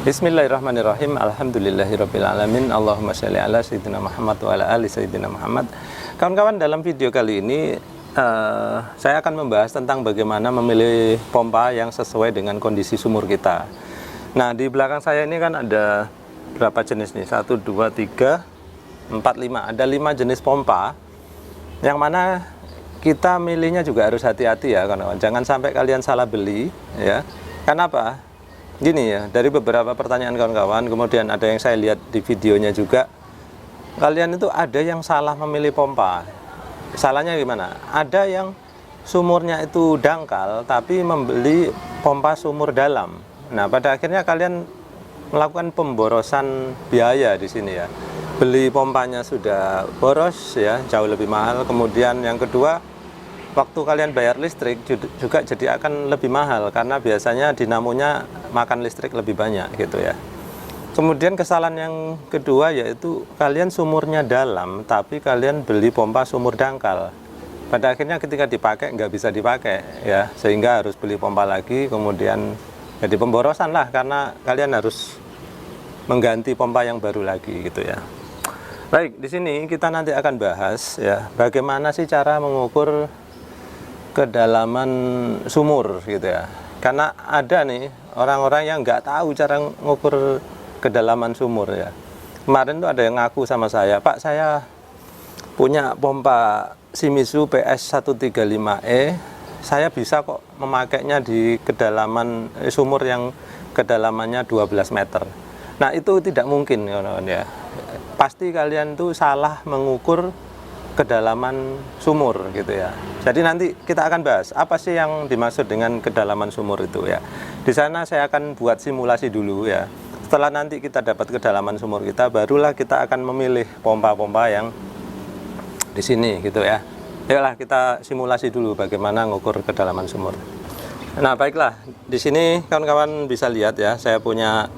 Bismillahirrahmanirrahim. Alhamdulillahirabbil alamin. Allahumma shalli ala sayyidina Muhammad wa ala ali sayyidina Muhammad. Kawan-kawan, dalam video kali ini saya akan membahas tentang bagaimana memilih pompa yang sesuai dengan kondisi sumur kita. Nah, di belakang saya ini kan ada berapa jenis nih? 1 2 3 4 5. Ada 5 jenis pompa. Yang mana kita milihnya juga harus hati-hati ya, kawan-kawan. Jangan sampai kalian salah beli ya. Kenapa? Gini ya, dari beberapa pertanyaan kawan-kawan, kemudian ada yang saya lihat di videonya juga, kalian itu ada yang salah memilih pompa. Salahnya gimana? Ada yang sumurnya itu dangkal tapi membeli pompa sumur dalam. Nah, pada akhirnya kalian melakukan pemborosan biaya di sini ya. Beli pompanya sudah boros ya, jauh lebih mahal. Kemudian yang kedua, waktu kalian bayar listrik juga jadi akan lebih mahal karena biasanya dinamonya makan listrik lebih banyak gitu ya. Kemudian kesalahan yang kedua yaitu kalian sumurnya dalam tapi kalian beli pompa sumur dangkal. Pada akhirnya ketika dipakai nggak bisa dipakai ya, sehingga harus beli pompa lagi, kemudian jadi pemborosan lah karena kalian harus mengganti pompa yang baru lagi gitu ya. Baik, di sini kita nanti akan bahas ya bagaimana sih cara mengukur kedalaman sumur gitu ya. Karena ada nih orang-orang yang nggak tahu cara mengukur kedalaman sumur ya. Kemarin tuh ada yang ngaku sama saya, Pak, saya punya pompa Shimizu PS135E, saya bisa kok memakainya di kedalaman sumur yang kedalamannya 12 meter. Nah, itu tidak mungkin kawan-kawan ya. Pasti kalian tuh salah mengukur kedalaman sumur gitu ya. Jadi nanti kita akan bahas apa sih yang dimaksud dengan kedalaman sumur itu ya. Di sana saya akan buat simulasi dulu ya. Setelah nanti kita dapat kedalaman sumur kita, barulah kita akan memilih pompa-pompa yang di sini gitu ya. Ayolah kita simulasi dulu bagaimana ngukur kedalaman sumur. Nah, baiklah. Di sini kawan-kawan bisa lihat ya, saya punya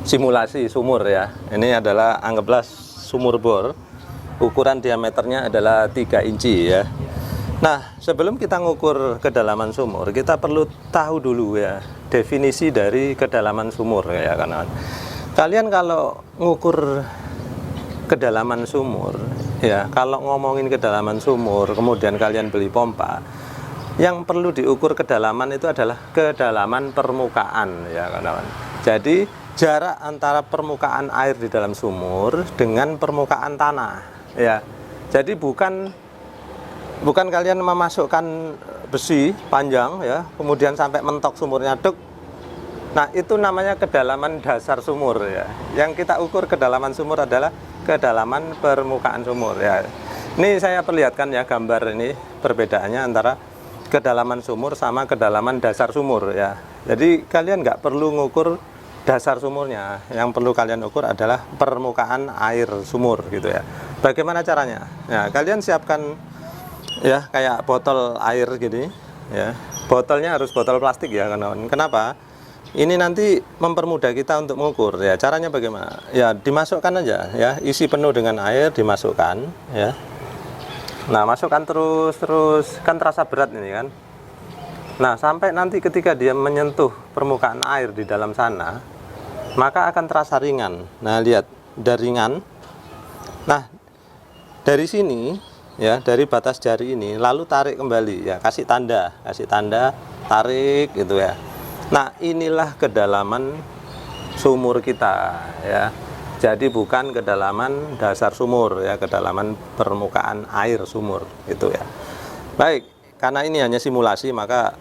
simulasi sumur ya. Ini adalah anggaplah sumur bor. Ukuran diameternya adalah 3 inci ya. Nah, sebelum kita ngukur kedalaman sumur, kita perlu tahu dulu ya definisi dari kedalaman sumur ya kawan. Kalian kalau ngukur kedalaman sumur ya, kalau ngomongin kedalaman sumur kemudian kalian beli pompa, yang perlu diukur kedalaman itu adalah kedalaman permukaan ya kawan. Jadi jarak antara permukaan air di dalam sumur dengan permukaan tanah ya. Jadi bukan kalian memasukkan besi panjang ya, kemudian sampai mentok sumurnya duk. Nah, itu namanya kedalaman dasar sumur ya. Yang kita ukur kedalaman sumur adalah kedalaman permukaan sumur ya. Ini saya perlihatkan ya gambar ini perbedaannya antara kedalaman sumur sama kedalaman dasar sumur ya. Jadi kalian nggak perlu ngukur dasar sumurnya, yang perlu kalian ukur adalah permukaan air sumur gitu ya. Bagaimana caranya? Ya, kalian siapkan ya kayak botol air gini ya. Botolnya harus botol plastik ya kawan. Kenapa? Ini nanti mempermudah kita untuk mengukur ya. Caranya bagaimana? Ya, dimasukkan aja ya, isi penuh dengan air, dimasukkan ya. Nah, masukkan terus kan terasa berat ini kan. Nah, sampai nanti ketika dia menyentuh permukaan air di dalam sana, maka akan terasa ringan. Nah, lihat, udah ringan. Nah, dari sini ya, dari batas jari ini lalu tarik kembali ya, kasih tanda, tarik gitu ya. Nah, inilah kedalaman sumur kita ya. Jadi bukan kedalaman dasar sumur ya, kedalaman permukaan air sumur gitu ya. Baik, karena ini hanya simulasi maka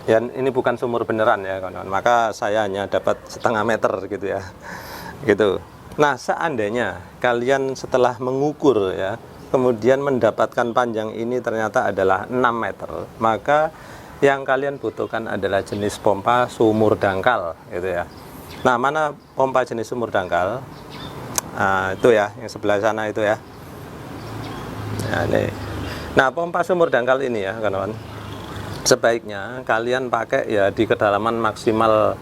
ya ini bukan sumur beneran ya kawan-kawan. Maka saya hanya dapat setengah meter gitu ya. Gitu. Nah, seandainya kalian setelah mengukur ya, kemudian mendapatkan panjang ini ternyata adalah 6 meter, maka yang kalian butuhkan adalah jenis pompa sumur dangkal gitu ya. Nah, mana pompa jenis sumur dangkal? Nah, itu ya, yang sebelah sana itu ya. Nah, ini. Nah, pompa sumur dangkal ini ya kawan-kawan, sebaiknya kalian pakai ya di kedalaman maksimal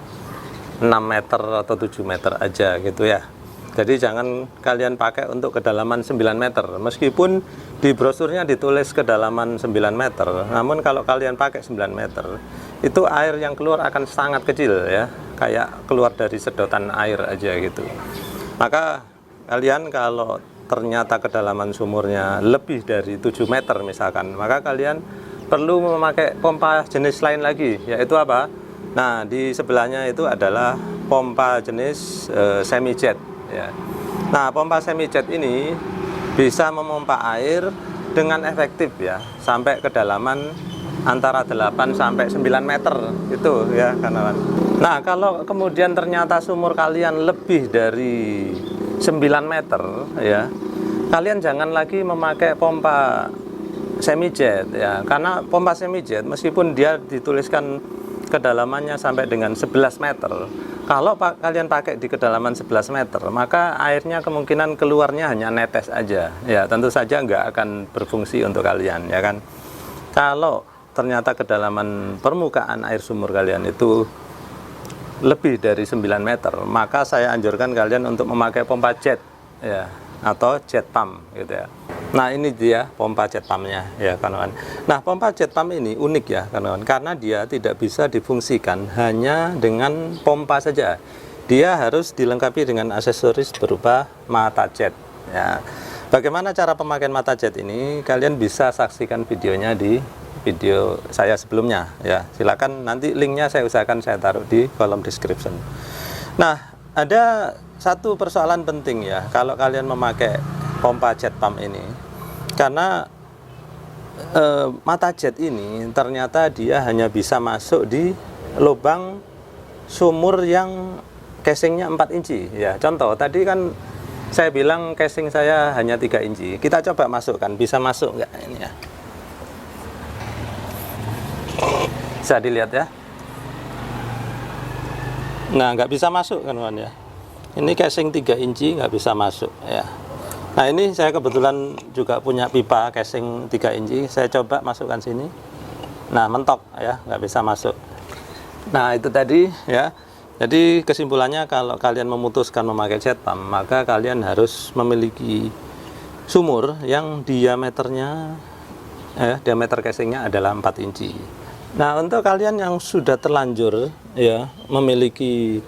6 meter atau 7 meter aja gitu ya. Jadi jangan kalian pakai untuk kedalaman 9 meter. Meskipun di brosurnya ditulis kedalaman 9 meter, namun kalau kalian pakai 9 meter, itu air yang keluar akan sangat kecil ya. kayak keluar dari sedotan air aja gitu. Maka kalian kalau ternyata kedalaman sumurnya lebih dari 7 meter misalkan, maka kalian perlu memakai pompa jenis lain lagi, yaitu apa? Nah, di sebelahnya itu adalah pompa jenis semi jet ya. Nah, pompa semi jet ini bisa memompa air dengan efektif ya, sampai kedalaman antara 8 sampai 9 meter itu ya kawan. Nah, kalau kemudian ternyata sumur kalian lebih dari 9 meter ya, kalian jangan lagi memakai pompa semi jet ya, karena pompa semi jet meskipun dia dituliskan kedalamannya sampai dengan 11 meter, kalau kalian pakai di kedalaman 11 meter, maka airnya kemungkinan keluarnya hanya netes aja ya, tentu saja nggak akan berfungsi untuk kalian ya kan. Kalau ternyata kedalaman permukaan air sumur kalian itu lebih dari 9 meter, maka saya anjurkan kalian untuk memakai pompa jet ya, atau jet pump gitu ya. Nah, ini dia pompa jet pumpnya ya kawan. Nah, pompa jet pump ini unik ya kawan, karena dia tidak bisa difungsikan hanya dengan pompa saja. Dia harus dilengkapi dengan aksesoris berupa mata jet ya. Bagaimana cara pemakaian mata jet ini? Kalian bisa saksikan videonya di video saya sebelumnya ya. Silakan, nanti linknya saya usahakan saya taruh di kolom description. Nah, ada satu persoalan penting ya kalau kalian memakai pompa jet pump ini, karena mata jet ini ternyata dia hanya bisa masuk di lubang sumur yang casingnya 4 inci ya. Contoh tadi kan saya bilang casing saya hanya 3 inci, kita coba masukkan, bisa masuk nggak ini ya, bisa dilihat ya. Nah, nggak bisa masuk kan kawan ya, ini casing 3 inci nggak bisa masuk ya. Nah, ini saya kebetulan juga punya pipa casing 3 inci, saya coba masukkan sini, nah mentok ya, nggak bisa masuk. Nah, itu tadi ya. Jadi kesimpulannya, kalau kalian memutuskan memakai jet pump, maka kalian harus memiliki sumur yang diameternya diameter casingnya adalah 4 inci. Nah, untuk kalian yang sudah terlanjur ya memiliki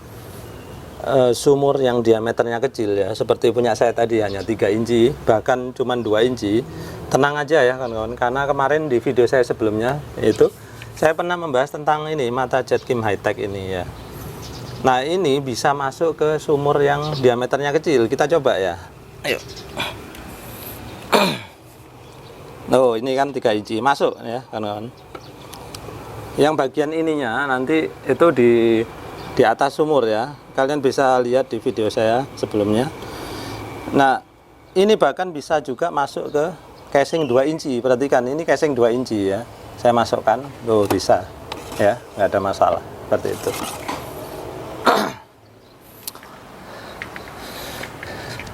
sumur yang diameternya kecil ya, seperti punya saya tadi hanya 3 inci, bahkan cuma 2 inci, tenang aja ya kawan-kawan, karena kemarin di video saya sebelumnya itu saya pernah membahas tentang ini, mata jet Kim High-Tech ini ya. Nah, ini bisa masuk ke sumur yang diameternya kecil. Kita coba ya. Ayo. Oh, ini kan 3 inci masuk ya kawan-kawan. Yang bagian ininya nanti itu di atas sumur ya. Kalian bisa lihat di video saya sebelumnya. Nah, ini bahkan bisa juga masuk ke casing 2 inci. Perhatikan, ini casing 2 inci ya. Saya masukkan, tuh bisa ya, nggak ada masalah seperti itu.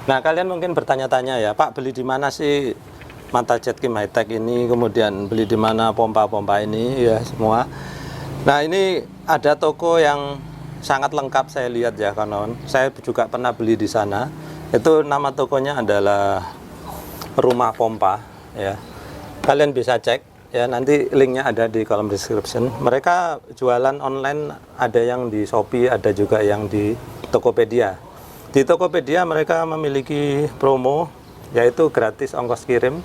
Nah, kalian mungkin bertanya-tanya ya, Pak, beli di mana sih mata jet Kim High-Tech ini, kemudian beli di mana pompa-pompa ini ya semua. Nah, ini ada toko yang sangat lengkap saya lihat ya kawan. Saya juga pernah beli di sana. Itu nama tokonya adalah Rumah Pompa ya. Kalian bisa cek ya, nanti linknya ada di kolom description. Mereka jualan online, ada yang di Shopee, ada juga yang di Tokopedia. Di Tokopedia mereka memiliki promo, yaitu gratis ongkos kirim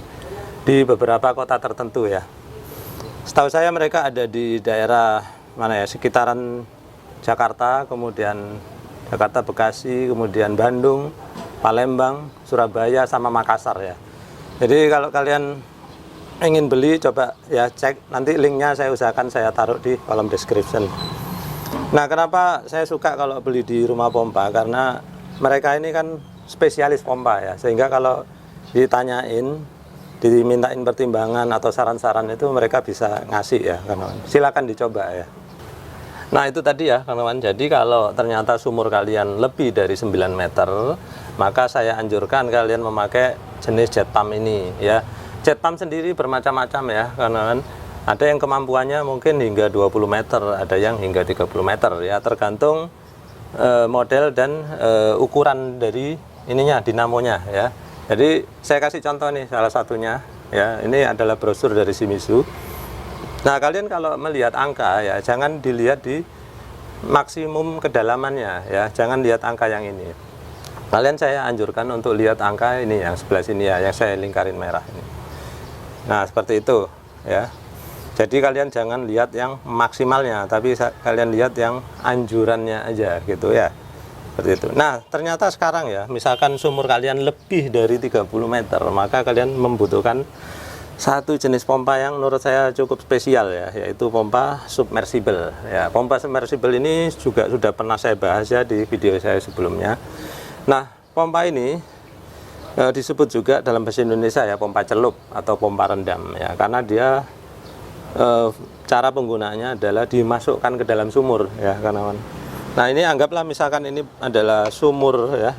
di beberapa kota tertentu ya. Setahu saya mereka ada di daerah mana ya, sekitaran Jakarta, kemudian Jakarta, Bekasi, kemudian Bandung, Palembang, Surabaya, sama Makassar ya. Jadi kalau kalian ingin beli, coba ya cek, nanti linknya saya usahakan saya taruh di kolom description. Nah, kenapa saya suka kalau beli di Rumah Pompa, karena mereka ini kan spesialis pompa ya, sehingga kalau ditanyain, dimintain pertimbangan atau saran-saran itu mereka bisa ngasih ya kawan. Silakan dicoba ya. Nah, itu tadi ya kawan. Jadi kalau ternyata sumur kalian lebih dari 9 meter, maka saya anjurkan kalian memakai jenis jet pump ini ya. Jet pump sendiri bermacam-macam ya kawan. Ada yang kemampuannya mungkin hingga 20 meter, ada yang hingga 30 meter ya, tergantung model dan ukuran dari ininya, dinamonya ya. Jadi saya kasih contoh nih salah satunya ya. Ini adalah brosur dari Shimizu. Nah, kalian kalau melihat angka ya, jangan dilihat di maksimum kedalamannya ya, jangan lihat angka yang ini. Kalian saya anjurkan untuk lihat angka ini yang sebelah sini ya, yang saya lingkarin merah ini. Nah seperti itu ya. Jadi kalian jangan lihat yang maksimalnya, tapi kalian lihat yang anjurannya aja gitu ya. Seperti itu. Nah ternyata sekarang ya, misalkan sumur kalian lebih dari 30 meter, maka kalian membutuhkan satu jenis pompa yang menurut saya cukup spesial ya, yaitu pompa submersible ya. Pompa submersible ini juga sudah pernah saya bahas ya di video saya sebelumnya. Nah pompa ini disebut juga dalam bahasa Indonesia ya pompa celup atau pompa rendam ya, karena dia cara penggunaannya adalah dimasukkan ke dalam sumur ya kawan. Nah ini anggaplah misalkan ini adalah sumur ya,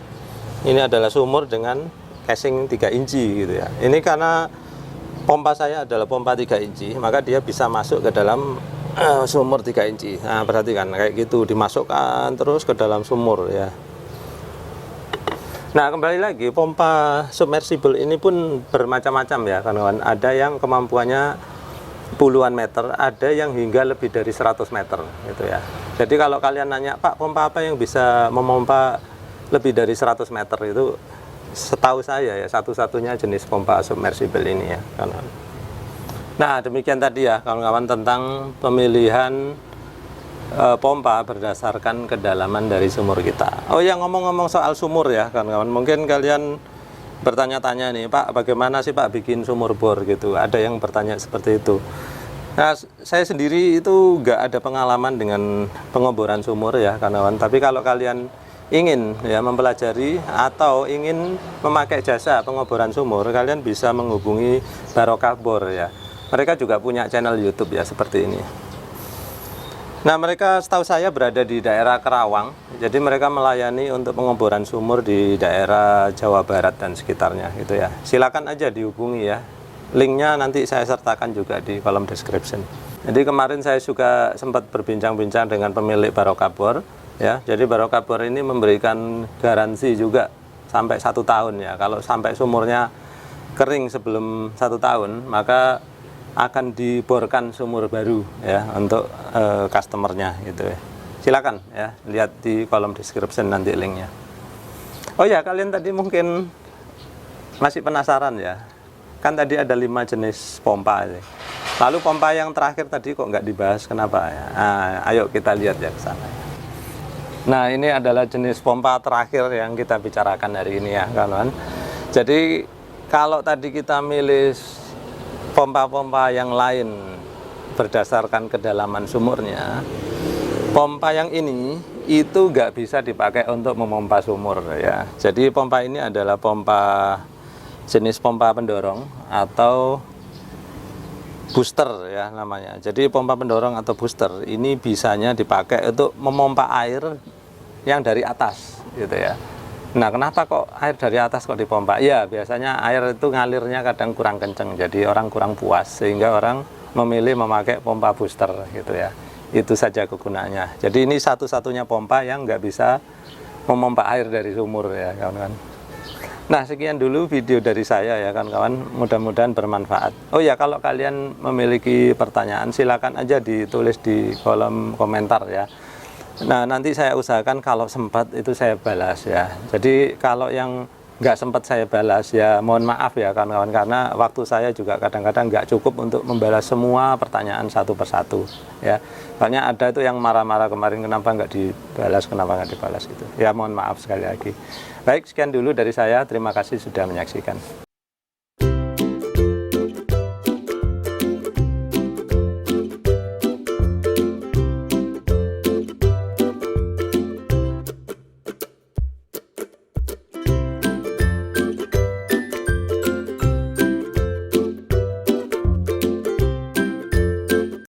ini adalah sumur dengan casing 3 inci gitu ya. Ini karena pompa saya adalah pompa 3 inci, maka dia bisa masuk ke dalam sumur 3 inci. Nah perhatikan kayak gitu, dimasukkan terus ke dalam sumur ya. Nah kembali lagi, pompa submersible ini pun bermacam-macam ya kawan-kawan. Ada yang kemampuannya puluhan meter, ada yang hingga lebih dari 100 meter gitu ya. Jadi kalau kalian nanya, Pak pompa apa yang bisa memompa lebih dari 100 meter, itu setahu saya ya satu-satunya jenis pompa submersible ini ya kawan-kawan. Nah demikian tadi ya kawan-kawan tentang pemilihan pompa berdasarkan kedalaman dari sumur kita. Oh ya, ngomong-ngomong soal sumur ya kawan-kawan, mungkin kalian bertanya-tanya nih, Pak bagaimana sih Pak bikin sumur bor gitu, ada yang bertanya seperti itu. Nah saya sendiri itu nggak ada pengalaman dengan pengeboran sumur ya kawan-kawan, tapi kalau kalian ingin ya mempelajari atau ingin memakai jasa pengeboran sumur, kalian bisa menghubungi Barokah Bor ya. Mereka juga punya channel YouTube ya seperti ini. Nah mereka setahu saya berada di daerah Kerawang, jadi mereka melayani untuk pengeboran sumur di daerah Jawa Barat dan sekitarnya gitu ya. Silakan aja dihubungi ya, linknya nanti saya sertakan juga di kolom description. Jadi kemarin saya juga sempat berbincang-bincang dengan pemilik Barokah Bor ya. Jadi Barokah Bor ini memberikan garansi juga sampai 1 tahun ya. Kalau sampai sumurnya kering sebelum 1 tahun, maka akan diborkan sumur baru ya untuk customernya gitu ya. Silakan ya lihat di kolom description nanti linknya. Oh ya, kalian tadi mungkin masih penasaran ya, kan tadi ada 5 jenis pompa ini. Lalu pompa yang terakhir tadi kok nggak dibahas, kenapa ya? Nah, ayo kita lihat ya ke sana. Nah ini adalah jenis pompa terakhir yang kita bicarakan hari ini ya kawan. Jadi kalau tadi kita milih pompa-pompa yang lain berdasarkan kedalaman sumurnya, pompa yang ini itu nggak bisa dipakai untuk memompa sumur ya. Jadi pompa ini adalah pompa jenis pompa pendorong atau booster ya namanya. Jadi pompa pendorong atau booster ini bisanya dipakai untuk memompa air yang dari atas gitu ya. Nah kenapa kok air dari atas kok dipompa? Ya biasanya air itu ngalirnya kadang kurang kenceng, jadi orang kurang puas sehingga orang memilih memakai pompa booster gitu ya. Itu saja kegunaannya. Jadi ini satu-satunya pompa yang nggak bisa memompa air dari sumur ya kawan-kawan. Nah sekian dulu video dari saya ya kawan-kawan, mudah-mudahan bermanfaat. Oh ya, kalau kalian memiliki pertanyaan silakan aja ditulis di kolom komentar ya. Nah nanti saya usahakan kalau sempat itu saya balas ya. Jadi kalau yang nggak sempat saya balas ya mohon maaf ya kawan-kawan, karena waktu saya juga kadang-kadang nggak cukup untuk membalas semua pertanyaan satu persatu ya. Soalnya ada itu yang marah-marah kemarin kenapa nggak dibalas gitu ya, mohon maaf sekali lagi. Baik, sekian dulu dari saya, terima kasih sudah menyaksikan.